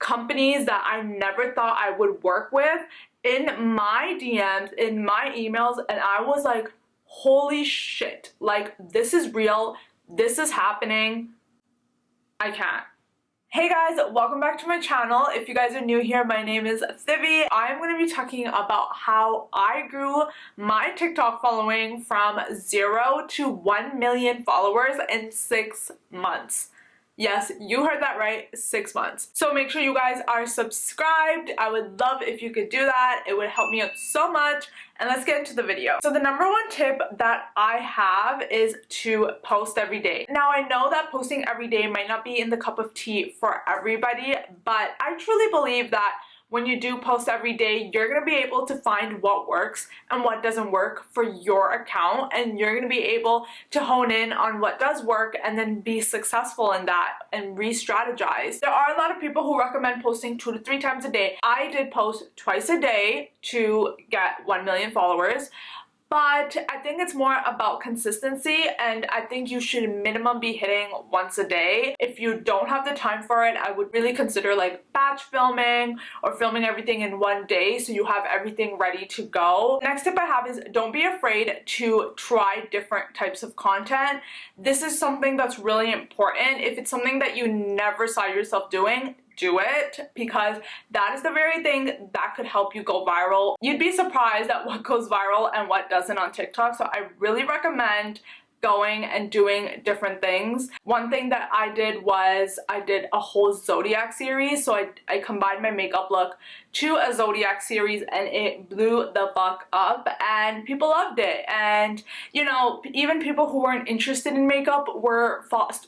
companies that I never thought I would work with in my DMs, in my emails, and I was like, holy shit, like this is real, this is happening, I can't. Hey guys, welcome back to my channel. If you guys are new here, my name is Thivi. I'm going to be talking about how I grew my TikTok following from 0 to 1 million followers in 6 months. Yes, you heard that right, 6 months. So make sure you guys are subscribed. I would love if you could do that. It would help me out so much. And let's get into the video. So the number one tip that I have is to post every day. Now I know that posting every day might not be in the cup of tea for everybody, but I truly believe that when you do post every day, you're going to be able to find what works and what doesn't work for your account, and you're going to be able to hone in on what does work and then be successful in that and re-strategize. There are a lot of people who recommend posting 2 to 3 times a day. I did post twice a day to get 1 million followers. But I think it's more about consistency, and I think you should minimum be hitting once a day. If you don't have the time for it, I would really consider like batch filming or filming everything in one day so you have everything ready to go. Next tip I have is don't be afraid to try different types of content. This is something that's really important. If it's something that you never saw yourself doing, do it, because that is the very thing that could help you go viral. You'd be surprised at what goes viral and what doesn't on TikTok, so I really recommend going and doing different things. One thing that I did was I did a whole zodiac series, so I combined my makeup look to a zodiac series, and it blew the fuck up and people loved it. And you know, even people who weren't interested in makeup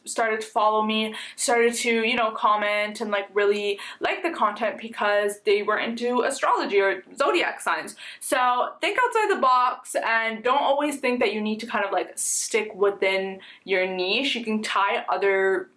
started to follow me, started to, you know, comment and like really like the content because they were into astrology or zodiac signs. So think outside the box and don't always think that you need to kind of like stick within your niche. You can tie other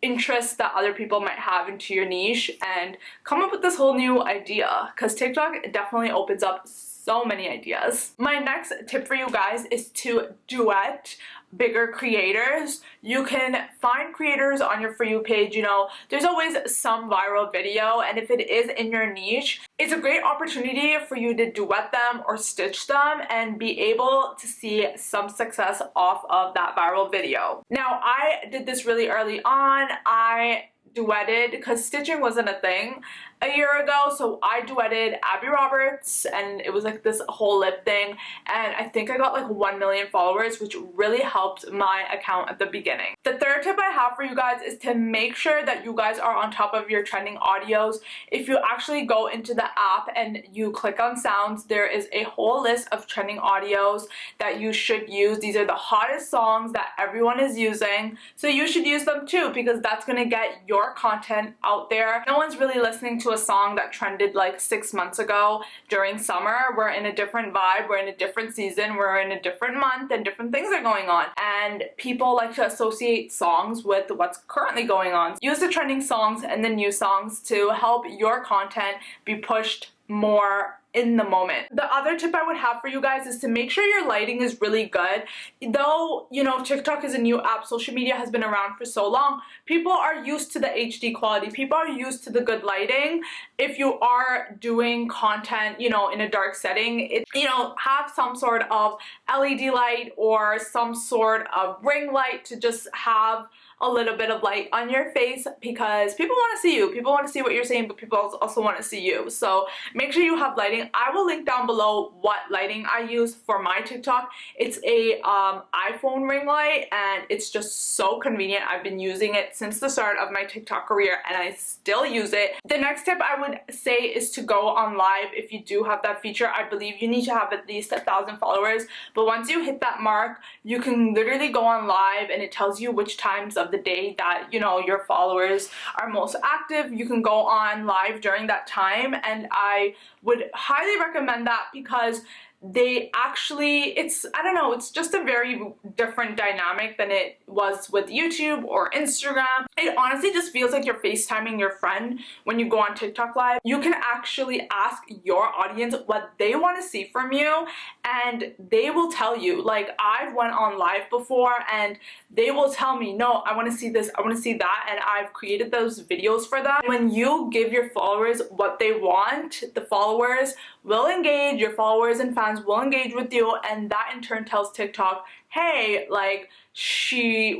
interests that other people might have into your niche and come up with this whole new idea, because TikTok definitely opens up so many ideas. My next tip for you guys is to duet bigger creators. You can find creators on your For You page. You know, there's always some viral video, and if it is in your niche, it's a great opportunity for you to duet them or stitch them and be able to see some success off of that viral video. Now, I did this really early on. I duetted, because stitching wasn't a thing a year ago, so I duetted Abby Roberts, and it was like this whole lip thing, and I think I got like 1 million followers, which really helped my account at the beginning. The third tip I have for you guys is to make sure that you guys are on top of your trending audios. If you actually go into the app and you click on sounds, there is a whole list of trending audios that you should use. These are the hottest songs that everyone is using, so you should use them too, because that's going to get your content out there. No one's really listening to a song that trended like 6 months ago during summer. We're in a different vibe, we're in a different season, we're in a different month, and different things are going on, and people like to associate songs with what's currently going on. Use the trending songs and the new songs to help your content be pushed more in the moment. The other tip I would have for you guys is to make sure your lighting is really good. Though, you know, TikTok is a new app, social media has been around for so long, people are used to the HD quality, people are used to the good lighting. If you are doing content, you know, in a dark setting, you know, have some sort of LED light or some sort of ring light to just have a little bit of light on your face, because people want to see you. People want to see what you're saying, but people also want to see you. So make sure you have lighting. I will link down below what lighting I use for my TikTok. It's a iPhone ring light, and it's just so convenient. I've been using it since the start of my TikTok career, and I still use it. The next tip I would say is to go on live. If you do have that feature, I believe you need to have at least 1,000 followers. But once you hit that mark, you can literally go on live, and it tells you which times of the day that, you know, your followers are most active. You can go on live during that time, and I would highly recommend that, because they actually, I don't know, it's just a very different dynamic than it was with YouTube or Instagram. It honestly just feels like you're FaceTiming your friend when you go on TikTok Live. You can actually ask your audience what they want to see from you, and they will tell you. Like, I've went on live before and they will tell me, no, I want to see this, I want to see that, and I've created those videos for them. When you give your followers what they want, the followers will engage, your followers and fans will engage with you, and that in turn tells TikTok, hey, like,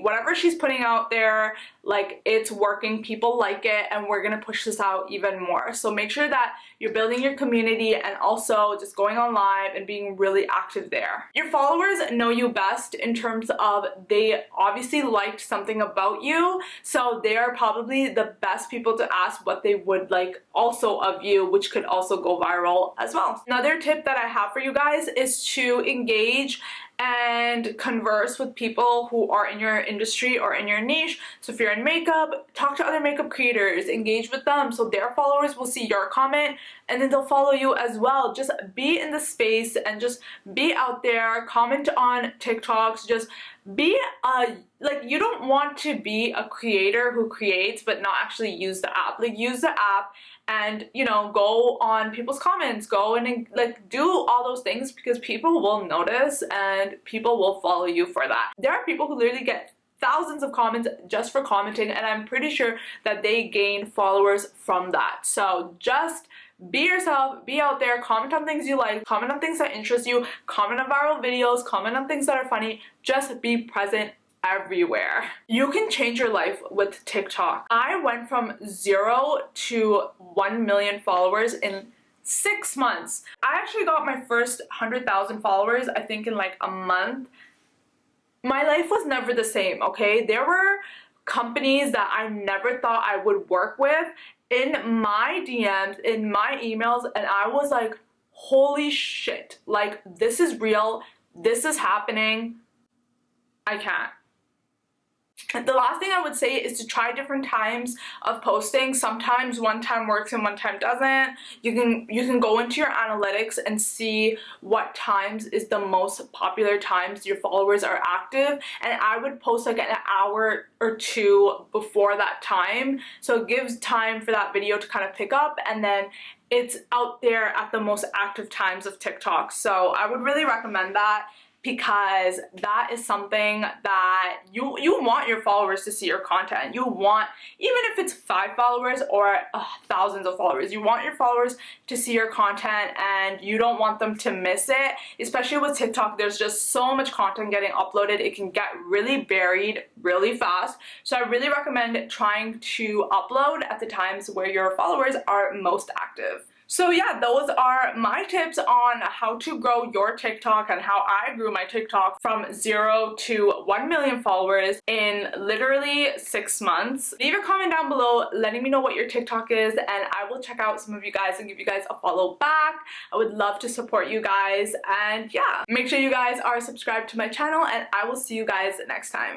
whatever she's putting out there, like, it's working, people like it, and we're gonna push this out even more. So make sure that you're building your community and also just going on live and being really active there. Your followers know you best in terms of they obviously liked something about you, so they are probably the best people to ask what they would like also of you, which could also go viral as well. Another tip that I have for you guys is to engage and converse with people who are in your industry or in your niche. So if you're in makeup, talk to other makeup creators, engage with them so their followers will see your comment and then they'll follow you as well. Just be in the space and just be out there, comment on TikToks, just be like, you don't want to be a creator who creates but not actually use the app. Like, use the app and, you know, go on people's comments, go and like do all those things, because people will notice and people will follow you for that. There are people who literally get thousands of comments just for commenting, and I'm pretty sure that they gain followers from that. So just be yourself, be out there, comment on things you like, comment on things that interest you, comment on viral videos, comment on things that are funny, just be present everywhere. You can change your life with TikTok. I went from 0 to 1 million followers in 6 months. I actually got my first 100,000 followers, I think, in like a month. My life was never the same, okay? There were companies that I never thought I would work with in my DMs, in my emails, and I was like, holy shit, like, this is real, this is happening, I can't. The last thing I would say is to try different times of posting. Sometimes one time works and one time doesn't. You can go into your analytics and see what times is the most popular times your followers are active, and I would post like an hour or two before that time, so it gives time for that video to kind of pick up, and then it's out there at the most active times of TikTok. So I would really recommend that, because that is something that you want your followers to see your content. You want, even if it's 5 followers or thousands of followers, you want your followers to see your content and you don't want them to miss it. Especially with TikTok, there's just so much content getting uploaded. It can get really buried really fast. So I really recommend trying to upload at the times where your followers are most active. So yeah, those are my tips on how to grow your TikTok and how I grew my TikTok from 0 to 1 million followers in literally 6 months. Leave a comment down below letting me know what your TikTok is, and I will check out some of you guys and give you guys a follow back. I would love to support you guys, and yeah, make sure you guys are subscribed to my channel, and I will see you guys next time.